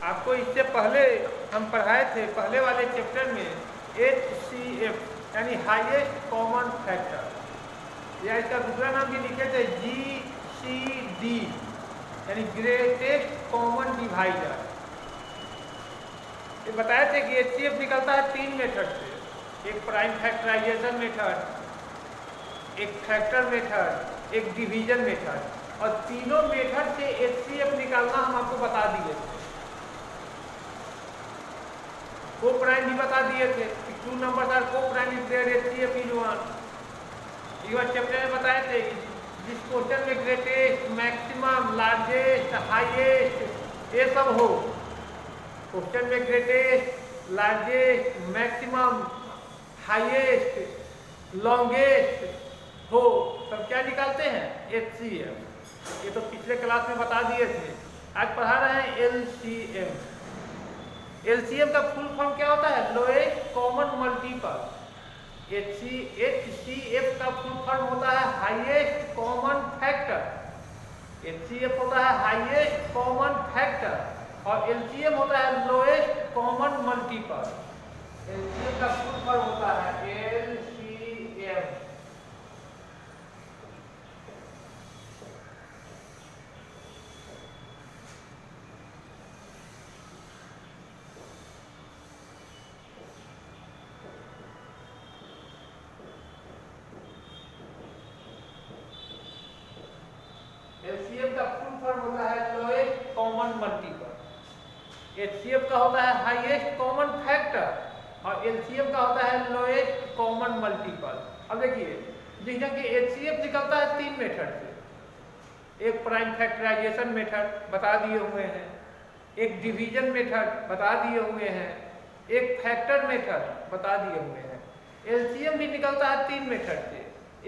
आपको इससे पहले हम पढ़ाए थे पहले वाले चैप्टर में HCF यानी हाईएस्ट कॉमन फैक्टर, या इसका दूसरा नाम भी लिखे थे GCD यानी ग्रेटेस्ट कॉमन डिवाइडर। ये बताए थे कि HCF निकलता है 3 मेथड से, एक प्राइम फैक्टराइजेशन मेथड, एक फैक्टर मेथड, एक डिवीजन मेथड, और तीनों मेथड से HCF निकालना हम आपको बता दिए थे। को प्राइम भी बता दिए थे कि 2 numbers are coprime if there HCF is 1। ये चैप्टर में बताए थे जिस क्वेश्चन में ग्रेटेस्ट, मैक्सिमम, लार्जेस्ट, हाईएस्ट ये सब हो, क्वेश्चन में greatest, largest, maximum, highest, longest हो, तब क्या निकालते हैं? HCF। ये तो पिछले क्लास में बता दिए थे। आज पढ़ा रहे हैं LCM। LCM का फुल फॉर्म क्या होता है? Lowest common multiple. HCF का फुल फॉर्म होता है हाईएस्ट कॉमन फैक्टर। HCF होता है हाईएस्ट कॉमन फैक्टर और LCM होता है लोएस्ट कॉमन मल्टीपल। LCM का फुल फॉर्म होता है LCM। LCM का फुल फॉर्म होता है लोएस्ट कॉमन मल्टीपल। HCF का होता है हाईएस्ट कॉमन फैक्टर और LCM का होता है लोएस्ट कॉमन मल्टीपल। अब देखिए, जैसा कि HCF निकलता है 3 मेथड से, एक प्राइम फैक्टराइजेशन मेथड बता दिए हुए हैं, एक डिवीजन मेथड बता दिए हुए हैं, एक फैक्टर मेथड बता दिए हुए हैं। LCM भी निकलता है 3 मेथड से,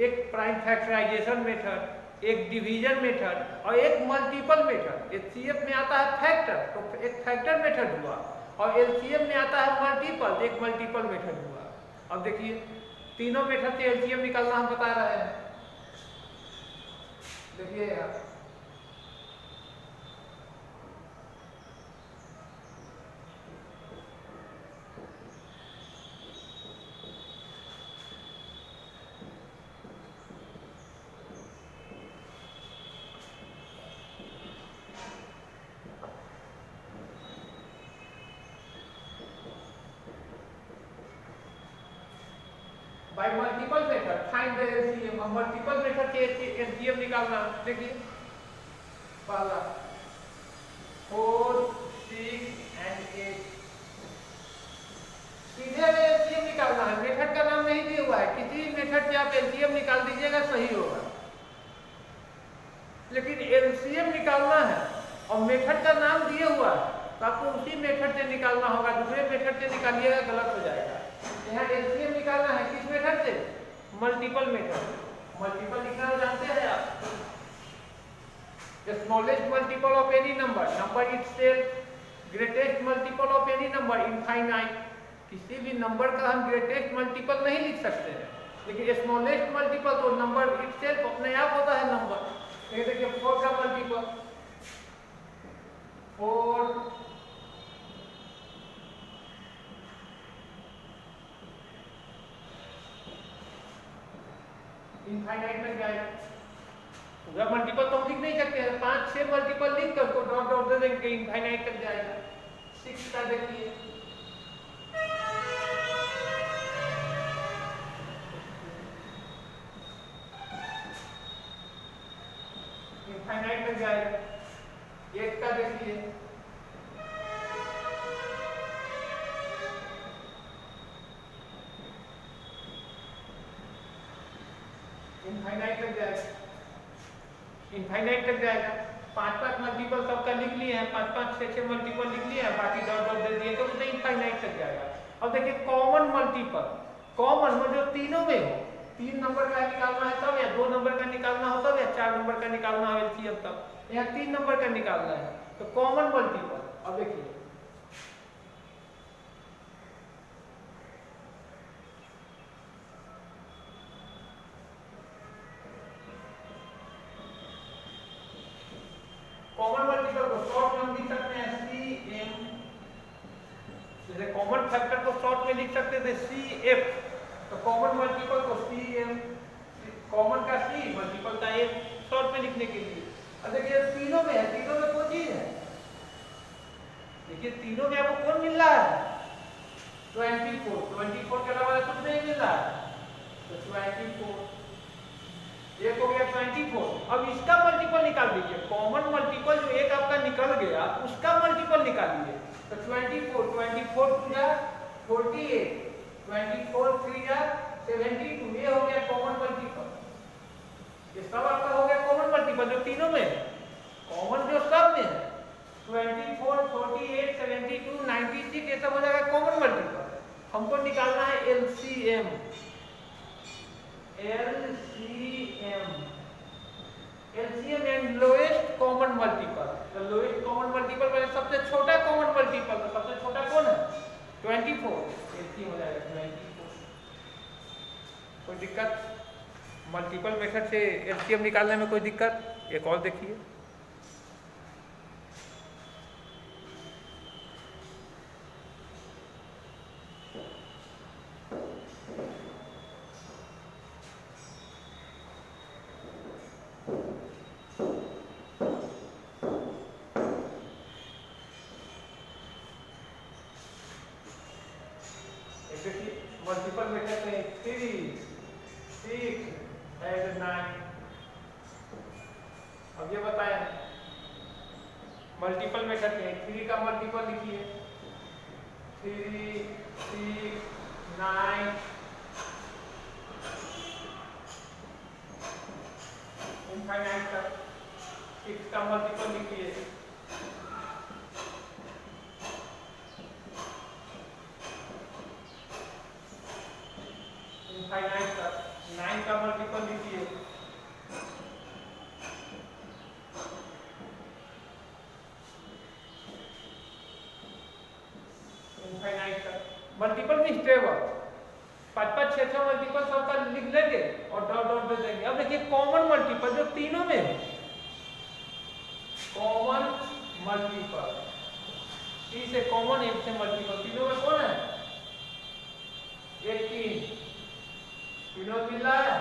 एक प्राइम फैक्टराइजेशन मेथड, एक डिवीजन मेथड और एक मल्टीपल मेथड। HCF में आता है फैक्टर तो एक फैक्टर मेथड हुआ, और LCM में आता है मल्टीपल, एक मल्टीपल मेथड हुआ। अब देखिए, तीनों मेथड से LCM निकालना हम बता रहे हैं। देखिए यहाँ bye multiple method find the LCM। अब मल्टीपल मेथड से LCM निकालना। देखिए, पहला 4, 6 and 8 सीधे LCM निकालना है, मेथड का नाम नहीं दिया हुआ है। किसी मेथड से आप LCM निकाल दीजिएगा, सही होगा। लेकिन LCM निकालना है और मेथड का नाम दिया हुआ है तो आपको उसी मेथड से निकालना होगा, दूसरे मेथड से निकालिएगा गलत हो जाएगा। यहाँ LCM निकालना है किस मेथड से? Multiple method. मल्टीपल लिखना जानते हैं आप? Smallest multiple of any number, number itself, greatest multiple of any number, infinite. किसी भी नंबर का हम ग्रेटेस्ट मल्टीपल नहीं लिख सकते हैं, लेकिन स्मॉलेस्ट मल्टीपल तो नंबर इटसेल्फ अपने आप होता है नंबर। देखिए 4 का मल्टीपल 4, इनफाइनाइट में जाएगा। पूरा मल्टीपल तो हम लिख नहीं सकते हैं, 5-6 मल्टीपल लिख कर उसको डॉट डॉट दे देंगे, इनफाइनाइट तक जाएगा। 6 का देखिए, इनफाइनाइट तक जाएगा। 8 का देखिए, इनफाइनाइट तक जाएगा। इनफाइनाइट तक जाएगा। 5-5 मल्टीपल सबका लिख लिए हैं, 5-5 6-6 मल्टीपल लिख लिए हैं, बाकी डॉट डॉट दे दिए तो इनफाइनाइट तक जाएगा। अब देखिए कॉमन मल्टीपल, कॉमन में जो तीनों में हो, 3 नंबर का निकालना है तब, या 2 नंबर का निकालना हो तब, या 4 नंबर का निकालना हो LCM तब। यहाँ 3 नंबर का निकालना है तो कॉमन मल्टीपल। अब देखिए कॉमन मल्टीपल को शॉर्ट में हम लिख सकते हैं CM कॉमन फैक्टर को शॉर्ट में लिख सकते थे CF, तो कॉमन मल्टीपल को CM, कॉमन का C मल्टीपल का F, शॉर्ट में लिखने के लिए। अब देखिए तीनों में है, तीनों में कौन चीज है, देखिए तीनों में आपको कौन मिल रहा है 24 के अलावा कुछ नहीं मिल रहा है, तो 24 एक हो गया 24। अब इसका मल्टीपल निकाल दीजिए, कॉमन मल्टीपल जो एक आपका निकल गया उसका मल्टीपल निकालिए, तो 24 टू जा 48, 24 3 जा 72, ये हो गया कॉमन मल्टीपल। ये सब आपका हो गया कॉमन मल्टीपल जो तीनों में है, कॉमन जो सब में है 24, 48, 72, 96, ये सब हो जाएगा कॉमन मल्टीपल। हमको निकालना है LCM, LCM and lowest common multiple. तो लोएस्ट कॉमन मल्टीपल में सबसे छोटा कॉमन मल्टीपल, तो सबसे छोटा कौन है 24, LCM हो जाएगा 24। कोई दिक्कत मल्टीपल मेथड से LCM निकालने में कोई दिक्कत? एक और देखिए, मल्टीपल मेथड में 3, 6 and 9। अब ये बताएं मल्टीपल मेथड में 3 का मल्टीपल लिखिए, 3, 6, 9, इनफाइनाइट तक। 6 का मल्टीपल लिखिए, 9 का मल्टीपल लिखिए, 9 तक। मल्टीपल में स्टेबल 5, 6 मल्टीपल सबका लिख लेंगे और डॉट डॉट दे देंगे। अब देखिए कॉमन मल्टीपल जो तीनों में है, कॉमन मल्टीपल C से कॉमन M से मल्टीपल, तीनों में कौन है 18, तीनों मिल रहा है,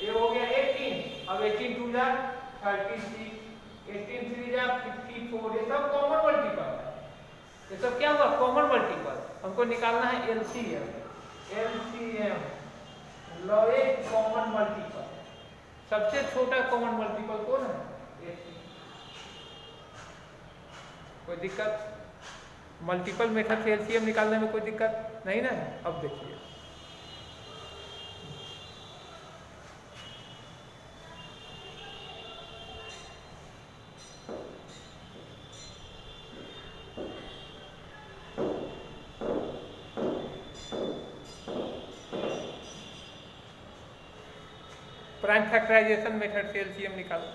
ये हो गया 18। अब 18 2 जा 36, 18 3 जा 54, ये सब कॉमन मल्टीपल है। ये सब क्या हुआ कॉमन मल्टीपल। हमको निकालना है LCM, लोएस्ट कॉमन मल्टीपल। सबसे छोटा कॉमन मल्टीपल कौन है 18। कोई दिक्कत मल्टीपल मेथड से LCM निकालने में कोई दिक्कत नहीं ना है। अब देखिए प्राइम फैक्टराइजेशन मेथड से LCM निकालो।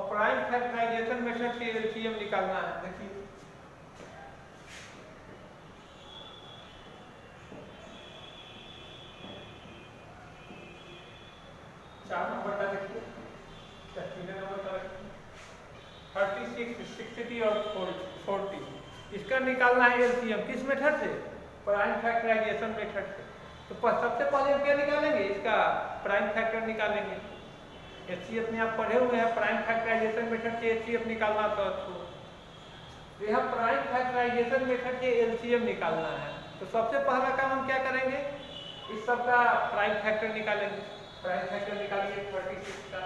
प्राइम फैक्टराइजेशन मेथड से LCM निकालना है। देखिए चार नंबर का देखिए, 36, 60 और 40, इसका निकालना है LCM किस मेथड से प्राइम फैक्टराइजेशन मेथड से। तो सबसे पहले हम क्या निकालेंगे, इसका प्राइम फैक्टर निकालेंगे। HCF में आप पढ़े हुए हैं प्राइम फैक्टराइजेशन मेथड से HCF निकालना तो यह प्राइम फैक्टराइजेशन मेथड से LCM निकालना है। तो सबसे पहला काम हम क्या करेंगे, इस सब का प्राइम फैक्टर निकालेंगे। प्राइम फैक्टर निकालिए 36 का,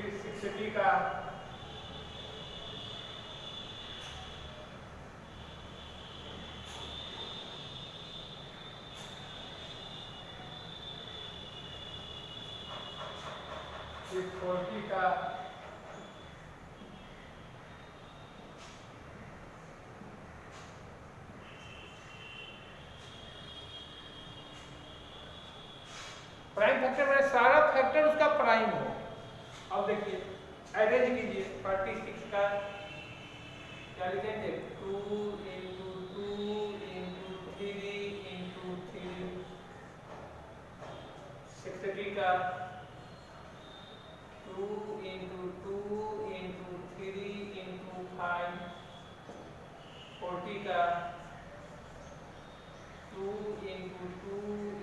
फिर 60 का 40 का प्राइम फैक्टर में सारा फैक्टर उसका प्राइम हो। अब देखिए अरेंज कीजिए 46 का क्या लिखेंगे 2 into 2 into 3 into 3 60 का 2 into 2 into 3 into 5 40 का 2 into 2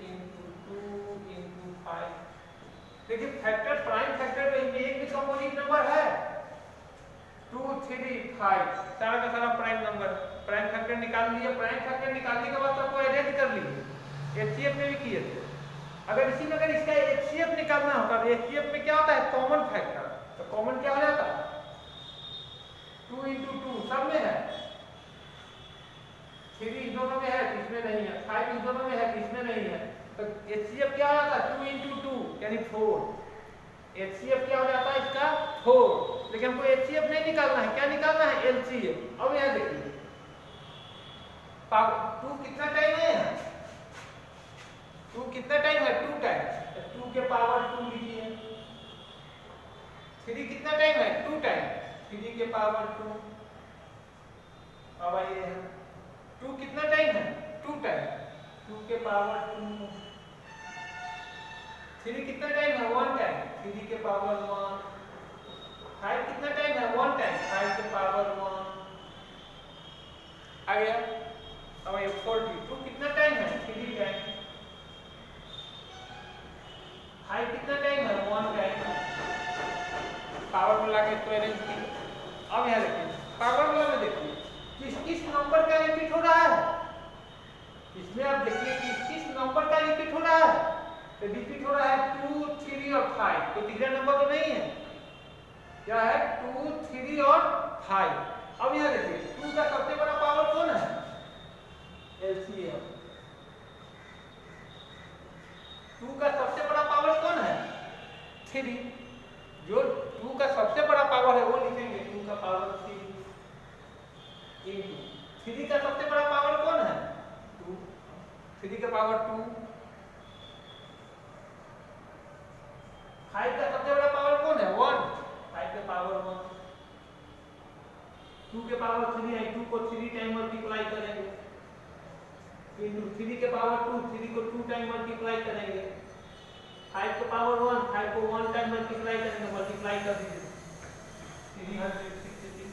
into 2 into 5। देखिए फैक्टर प्राइम फैक्टर में एक भी कंपोजिट नंबर है 2 3 5 सारा का सारा प्राइम नंबर। प्राइम फैक्टर निकाल लिया। प्राइम फैक्टर निकालने के बाद सबको अरेंज कर लीजिए। एचसीएफ में भी किए थे। अगर इसी में अगर इसका एचसीएफ निकालना होता तो एचसीएफ में क्या होता है कॉमन फैक्टर। तो कॉमन क्या हो जाता 2 into 2 सब में है। 3 इस दोनों में है इसमें नहीं है। 5 इस दोनों में है इसमें नहीं है। तो एचसीएफ क्या हो जाता है 2 into 2 यानी 4। एचसीएफ क्या हो जाता है इसका 4। लेकिन हमको एचसीएफ नहीं निकालना है। क्या निकालना है एलसीएफ। अब यहाँ देखिए 2 कितना टाइम है 2 कितना टाइम है 2 टाइम 2 के पावर 2 लीजिए। 3 कितना टाइम है 2 टाइम 3 के पावर 2। अब आइए 2 कितना टाइम है 2 टाइम 2 के पावर 2। 3 कितना टाइम है 1 टाइम 3 के पावर 1। 5 कितना टाइम है 1 टाइम 5 के पावर 1 आ गया। अब ये 42 कितना टाइम है 3 टाइम। 5 कितना टाइम है 1 टाइम। पावर में लाके इसको अरेंज किए। अब यहाँ देखिए पावर वाला में देखिए किस किस नंबर का रिपीट हो रहा है। इसमें आप देखिए किस किस नंबर का रिपीट हो रहा है। तो रिपीट हो रहा है 2 3 और 5। तो तीसरा नंबर तो नहीं है। क्या है 2 3 और 5। अब यहाँ देखिए 2 का सबसे बड़ा पावर कौन है एलसीएम। 2 का सबसे बड़ा पावर कौन है 3। जो 2 का सबसे बड़ा पावर है वो लिखेंगे 2 का पावर 3 into 3 का सबसे बड़ा पावर कौन है 2। 3 का पावर 2। 5 का सबसे बड़ा पावर कौन है 1। 5 का पावर 1। 2 के पावर 3 है 2 को 3 टाइम मल्टीप्लाई करेंगे into 3 के पावर 2 3 को 2 टाइम मल्टीप्लाई करेंगे। 5 के पावर 1 5 को 1 टाइम मल्टीप्लाई करेंगे। मल्टीप्लाई कर दीजिए 360।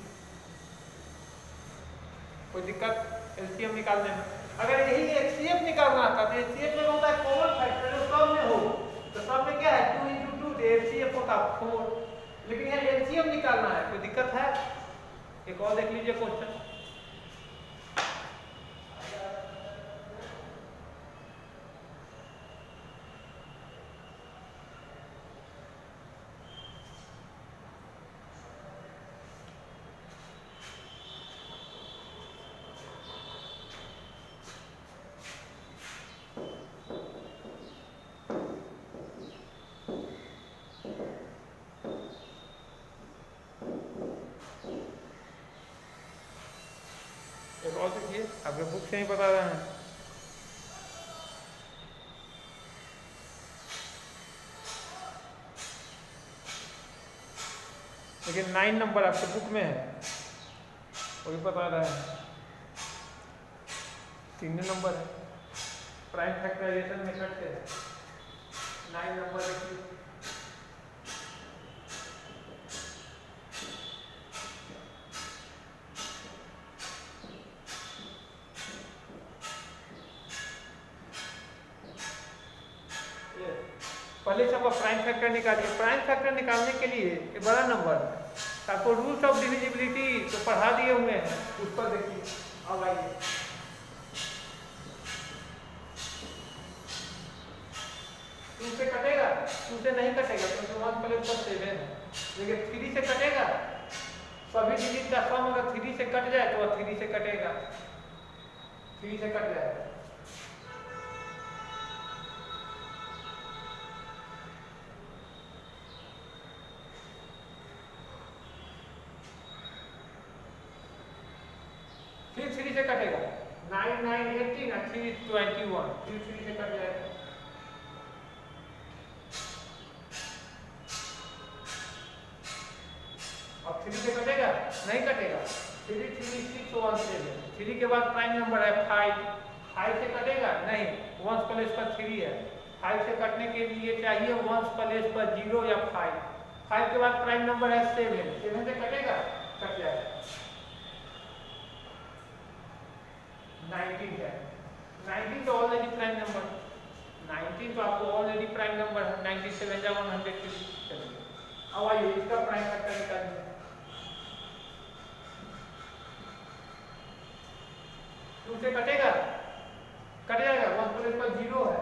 कोई दिक्कत एलसीएम निकालने में। अगर यही एचसीएफ निकालना था तो एचसीएफ में होता है कॉमन फैक्टर जो सब में हो। तो सब में क्या है 2 into 2 तो एचसीएफ होता 4। लेकिन यहाँ एलसीएम निकालना है। कोई दिक्कत है। एक और देख लीजिए क्वेश्चन। और देखिए आपके बुक से ही बता रहे हैं। लेकिन 9 नंबर आपके बुक में है वो भी बता रहा है। 3 नंबर है प्राइम फैक्टराइजेशन मेथड से 9 नंबर देखिए। पहले सब प्राइम फैक्टर निकालिए। प्राइम फैक्टर निकालने के लिए एक बड़ा नंबर आपको रूल्स ऑफ डिविजिबिलिटी तो पढ़ा दिए हुए हैं उस पर देखिए। अब आइए टू से कटेगा 2 से नहीं कटेगा क्योंकि 1 प्लस 7 है, लेकिन 3 से कटेगा। सभी डिजिट का सम अगर 3 से कट जाए तो वह 3 से कटेगा, 3 से कट जाएगा। फिर 3 से कटेगा, 9 9 18 और 3 21, फिर 3 से कट जाएगा। अब 3 से कटेगा, नहीं कटेगा। 3 3 6 1 7, 3 के बाद प्राइम नंबर है 5, 5 से कटेगा नहीं, 1 प्लेस पर 3 है, 5 से कटने के लिए चाहिए 1 प्लेस पर 0 या 5, 5 के बाद प्राइम नंबर है 7, 7 से कटेगा, कट जाएगा। 19 है, 19 तो ऑलरेडी प्राइम नंबर, 19 तो आपको ऑलरेडी प्राइम नंबर है, 97 या 150। चलिए अब आइए इसका प्राइम फैक्टर निकालिए। 2 से कटेगा, कट जाएगा, 1 प्लस पर 0 है,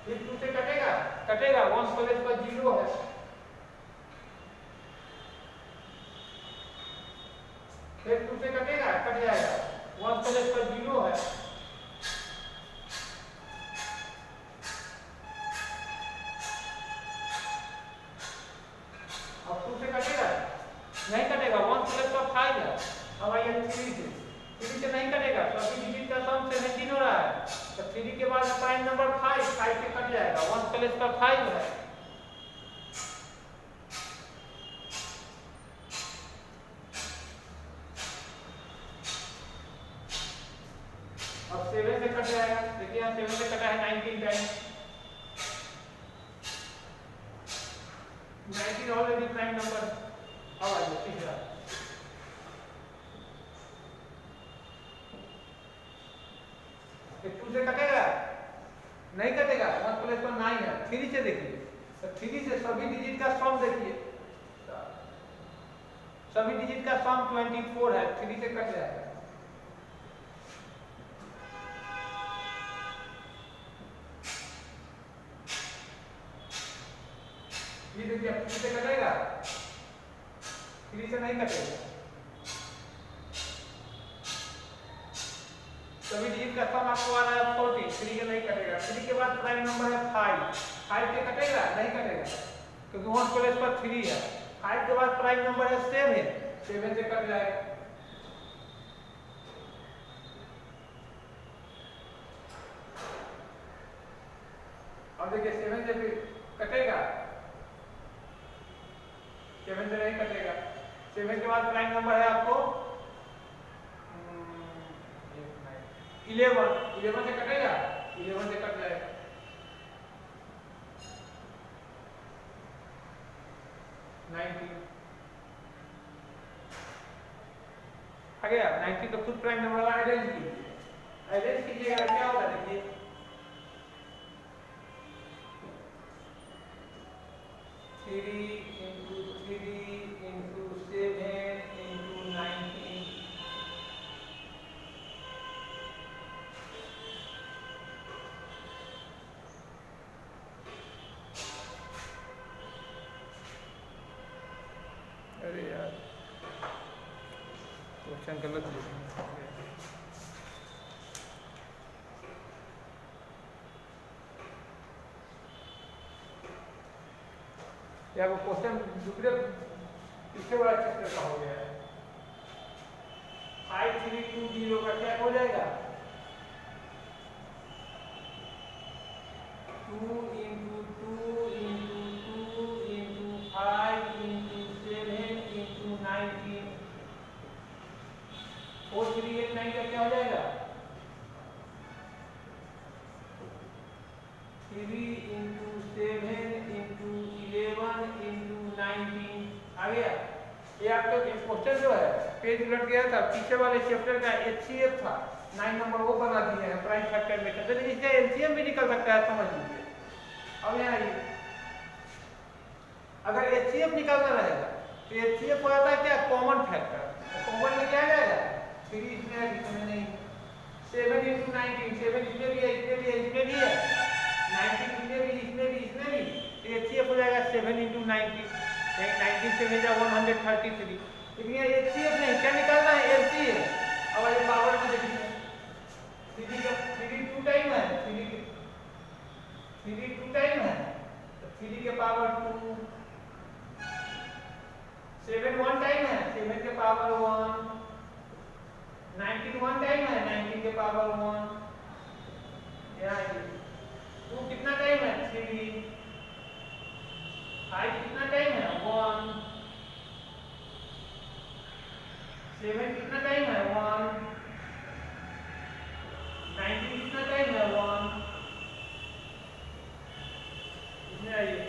फिर 2 से कटेगा, कटेगा, 1 प्लस पर 0 है, फिर 2 से कटेगा, कट जाएगा, 1 प्लस पर 0 है, अब 2 से कटेगा, नहीं कटेगा, 1 प्लस पर 5 है। अब आइए 3 से नहीं कटेगा, तो अभी डिजिट का सम 17 हो रहा है, तो 3 के बाद प्राइम नंबर 5, 5 से कट जाएगा, 1 प्लस पर 5 है। अब 7 से कट जाएगा, देखिए यहाँ 7 से कटा है 19 टाइम, 19 ऑलरेडी प्राइम नंबर। अब आइए तीसरा, तो 2 से कटेगा, नहीं कटेगा, 1 प्लस पर 9 है, 3 से देखिए, तो 3 से सभी डिजिट का सम देखिए, सभी डिजिट का सम 24 है, 3 से कट जाएगा। ये देखिए 3 से कटेगा, 3 से नहीं कटेगा, सभी डिजिट का सम आपको आ रहा है 40, 3 से नहीं कटेगा। 3 के बाद प्राइम नंबर है 5, 5 से कटेगा, नहीं कटेगा क्योंकि 1 प्लस पर 3 है, 5 के बाद प्राइम नंबर है 7, 7 से कट जाएगा। अब देखिए 7 से फिर कटेगा, 7 से नहीं कटेगा, 7 के बाद प्राइम नंबर है आपको 11, 11 से कटेगा, 11 से कट जाएगा। 19 आ गया, 19 तो खुद प्राइम नंबर वाला अरेंज कीजिए, अरेंज कीजिएगा क्या होगा देखिए, 3 into 3 into 7 into 19, अरे यार क्वेश्चन गलत लिखा, या वो क्वेश्चन दूसरे इससे बड़ा चैप्टर का हो गया है। 5320 का क्या हो जाएगा, 2 into 2 into 2 into 5 into 7 into 19, 4389 का क्या हो जाएगा, 3 into 7 into 11 into 19 आ गया। ये आपका क्वेश्चन जो है पेज उलट गया था, पीछे वाले चैप्टर का HCF था 9 नंबर, वो बना दिए हैं प्राइम फैक्टर में, तो इसका LCM भी निकल सकता है, समझ लीजिए। अब यहाँ आइए, अगर HCF निकालना रहेगा तो HCF हो जाता है क्या, कॉमन फैक्टर, कॉमन में क्या आ जाएगा, 3 इसमें नहीं, 7 इंटू 19, 19 से भेजा 133। लेकिन ये एचसीएफ नहीं, क्या निकालना है? एलसीएम। अब ये पावर को देखिए, 3 2 टाइम है, 3 2 टाइम है, तो 3 के पावर 2, 7 1 टाइम है, 7 के पावर 1, 19 1 टाइम है, 19 के पावर 1, यहाँ ये 2 कितना टाइम है? 3, 5 कितना टाइम है? 1, 7 कितना टाइम है? 1, 19 कितना टाइम है? 1, इसमें आइए,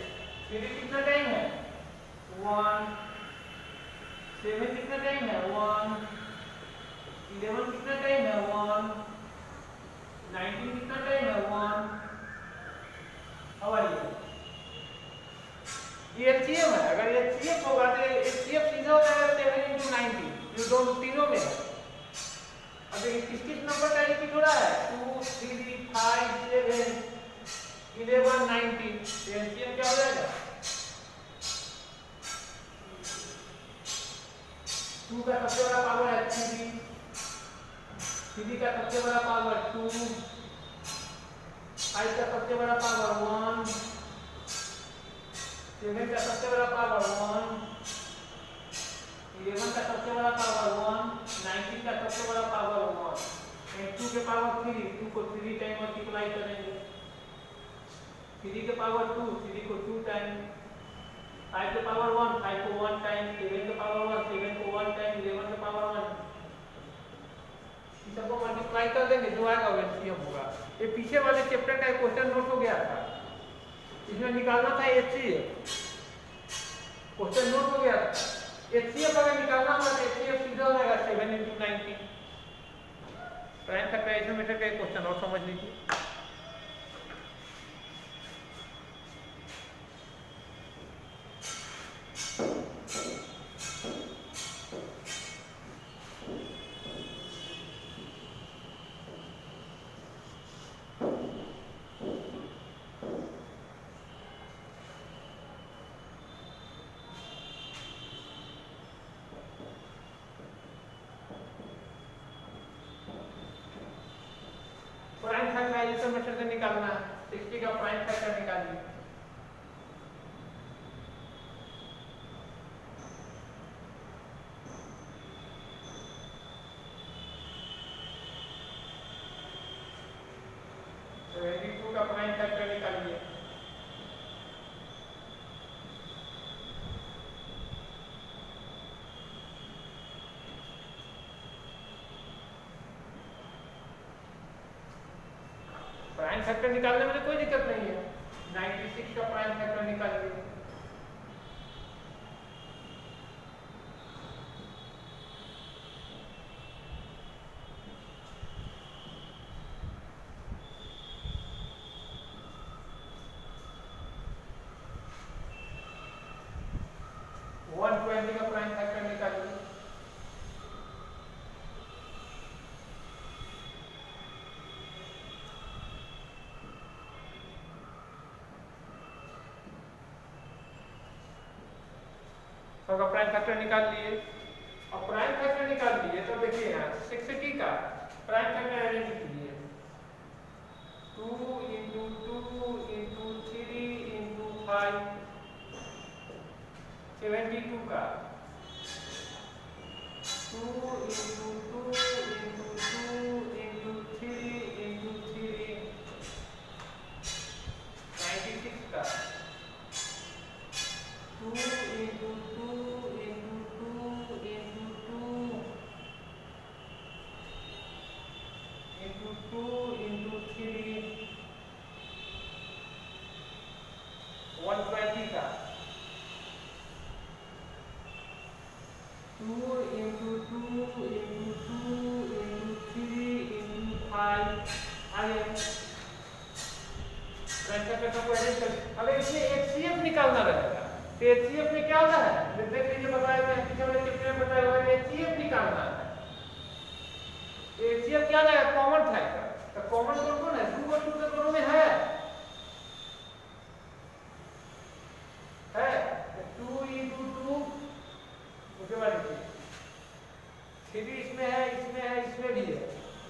3 कितना टाइम है? 1, 7 कितना टाइम है? 1, 11 कितना टाइम है? 1, 19 कितना टाइम है? 1। अब आइए, ये एचसीएफ है। अगर एचसीएफ होगा तो एचसीएफ सीधा हो जाएगा 7 इंटू 90, ये दोनों तीनों में है। अब देखिए किस नंबर का रिपीट हो रहा है? 2 3 5 7 11 19, एचसीएफ क्या हो जाएगा? 2 का सबसे बड़ा पावर है 3, 3 का सबसे बड़ा पावर 2, 5 का सबसे बड़ा पावर 1, 7 का सबसे बड़ा पावर 1, 11 का सबसे बड़ा पावर 1, 19 का सबसे बड़ा पावर 1, एंड 2 के पावर 3, 2 को 3 टाइम मल्टीप्लाई करेंगे, 3 के पावर 2, 3 को 2 टाइम, 5 के पावर 1, 5 को 1 टाइम, 7 के पावर 1, 7 को 1 टाइम, 11 के पावर 1, सबको मल्टीप्लाई कर देंगे, जो आएगा वो एचसीएफ होगा। ये पीछे वाले चैप्टर का एक क्वेश्चन नोट हो गया था, इसमें निकालना था एचसीएफ, क्वेश्चन नोट हो गया था। एचसीएफ अगर निकालना होगा तो एचसीएफ सीधा हो जाएगा 7 इंटू 90। प्राइम फैक्टर आइसोमेट्रिक का एक क्वेश्चन और समझ लीजिए। प्राइम फैक्टर आइसोमेट्रिक से निकालना है, 60 का प्राइम फैक्टर निकालिए। तो 82 का प्राइम फैक्टर निकालिए। प्राइम फैक्टर निकालने में कोई दिक्कत नहीं है, 96 का प्राइम फैक्टर निकालिए। का प्राइम फैक्टर निकालिए। सबका प्राइम फैक्टर निकाल लिए। और प्राइम फैक्टर निकाल लिए तो देखिए यहाँ 60 का प्राइम फैक्टर अरेंज कीजिए, 2 इंटू 2 इंटू 3 इंटू 5, 72 का 2 इंटू 2 इंटू 2 इंटू 3 इंटू 3, 96 का 2 into 2 into 2 into 2 into 2 into 3, 120 का 2 इंटू 2 इंटू 2 इंटू 3 इंटू 5 आगे अब इसमें एचसीएफ निकालना रहेगा। तो एचसीएफ में क्या होता है, देख लीजिए बताया मैं पीछे वाले चैप्टर में बताया हुआ है, एचसीएफ निकालना है। एचसीएफ क्या है, कॉमन फैक्टर। तो कॉमन कौन कौन है, 2 और 2 के दोनों में है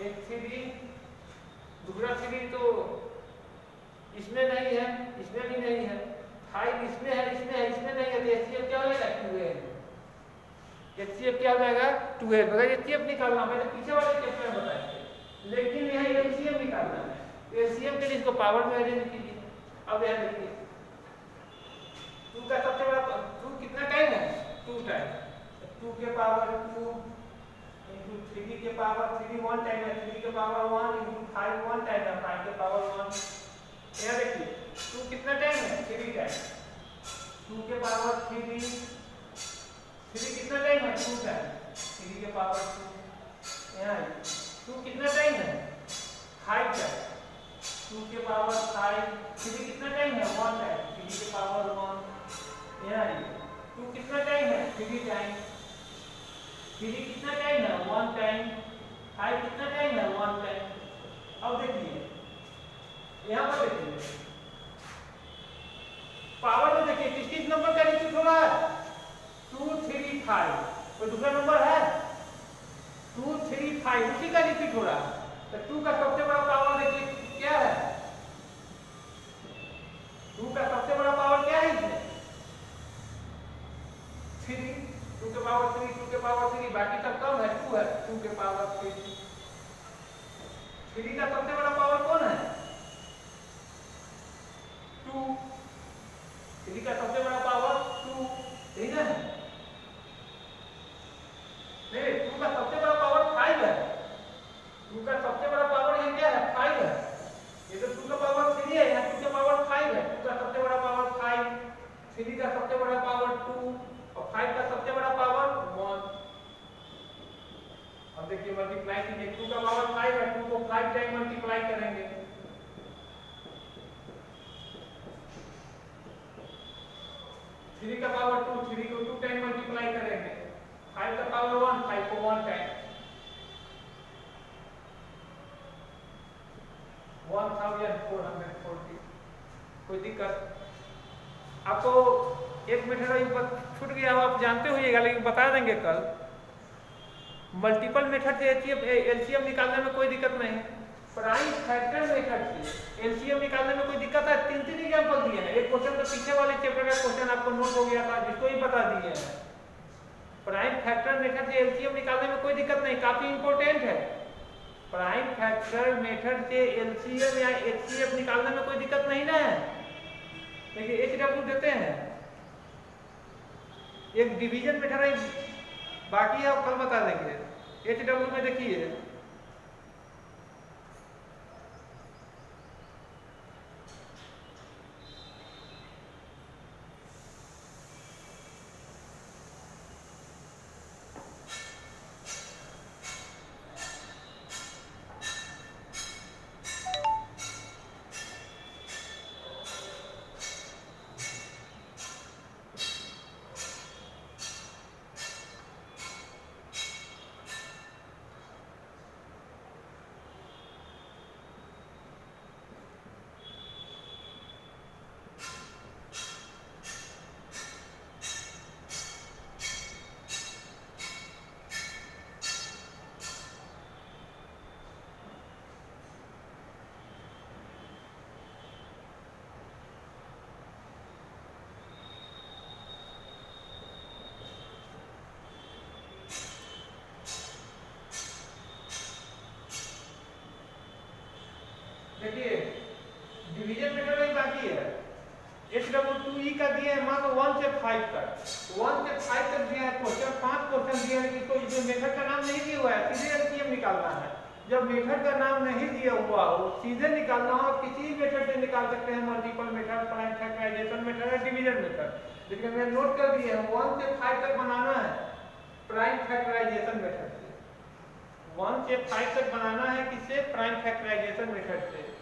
एक 3 दूसरा 3 तो इसमें नहीं है, इसमें भी नहीं है, 5 इसमें है, इसमें है, इसमें नहीं है, तो HCF क्या हो जाएगा 2N। HCF क्या हो जाएगा 2N। मगर HCF निकालना मैंने पीछे वाले चैप्टर में बताया थे, लेकिन यहाँ LCM निकालना है। LCM के लिए इसको पावर में अरेंज कीजिए। अब यहाँ देखिए 2 का सबसे बड़ा 2 कितना टाइम है 2 टाइम, 2 के पावर 2 इंटू 3 के पावर 3 1 टाइम है, 3 के पावर 1 इंटू 5 1 टाइम है, 5 के पावर 1। यहाँ देखिए 2 कितना टाइम है 3 टाइम, 2 के पावर 3 कितना टाइम है 2 टाइम, 3 के पावर 2। यहाँ 2 कितना टाइम है 5 टाइम, 2 के पावर 5, 3 कितना टाइम है 1 टाइम, 3 के पावर 1। यहाँ 2 कितना टाइम है 3 टाइम, 3 कितना टाइम है 1 टाइम, 5 कितना टाइम है 1 टाइम। अब देखिए यहाँ पर देखिए पावर में देखिए किस नंबर का रिपीट हो रहा है 2 3 5, कोई दूसरा नंबर है 2 3 5 उसी का रिपीट हो रहा है। तो 2 का सबसे बड़ा पावर देखिए क्या है, 2 का सबसे बड़ा पावर क्या है इसमें 3, 2 के पावर 3, 2 के पावर 3, बाकी सब कम है 2 है, 2 के पावर 3। 3 का सबसे बड़ा पावर कौन है 2, 3 का सबसे बड़ा पावर 2, ठीक है। नहीं 2 का सबसे बड़ा पावर 5 है, 2 का सबसे बड़ा पावर ये क्या है 5 है, ये तो 2 का पावर 3 है, यहाँ 2 का पावर 5 है, 2 का सबसे बड़ा पावर 5, 3 का सबसे बड़ा पावर 2 और 5 का सबसे बड़ा पावर 1। अब देखिए मल्टीप्लाई कीजिए, 2 का पावर 5 है, 2 को 5 टाइम मल्टीप्लाई करेंगे, 3 का पावर 2, 3 को 2 टाइम मल्टीप्लाई करेंगे, 5 का पावर 1, 5 को 1 टाइम, 1440। कोई दिक्कत आपको एक मेथड छूट गया हो, आप जानते होइएगा लेकिन बता देंगे कल। मल्टीपल मेथड से एलसीएम निकालने में कोई दिक्कत नहीं, प्राइम फैक्टर मेथड से एलसीएम निकालने में कोई दिक्कत है। 3 एग्जांपल दिए हैं, एक क्वेश्चन तो पीछे वाले चैप्टर का क्वेश्चन आपको नोट हो गया था जिसको ही बता दिए हैं। प्राइम फैक्टर मेथड से एलसीएम निकालने में कोई दिक्कत नहीं, काफी इंपॉर्टेंट है। प्राइम फैक्टर मेथड से एलसीएम या एचसीएफ निकालने में कोई दिक्कत नहीं ना है। देखिए एचडब्ल्यू देते हैं, एक डिवीजन मेथड है बाकी है, कल बता देंगे। एचडब्ल्यू में देखिए डिवीजन मेथड ही बाकी है। HW2E का दिए हैं मान लो 1 से 5 तक, 1 से 5 तक दिया है क्वेश्चन, 5 क्वेश्चन दिया है, इसको इसमें मेथड का नाम नहीं दिया हुआ है, सीधे एलसीएम निकालना है। जब मेथड का नाम नहीं दिया हुआ हो, सीधे निकालना हो, किसी मेथड से निकाल सकते हैं, multiple method, prime factorization method है, डिवीजन मेथड। लेकिन मैं नोट कर दिए हैं 1 से 5 तक बनाना है प्राइम फैक्टराइजेशन मेथड से, 1 से 5 तक बनाना है किससे, प्राइम फैक्टराइजेशन मेथड से।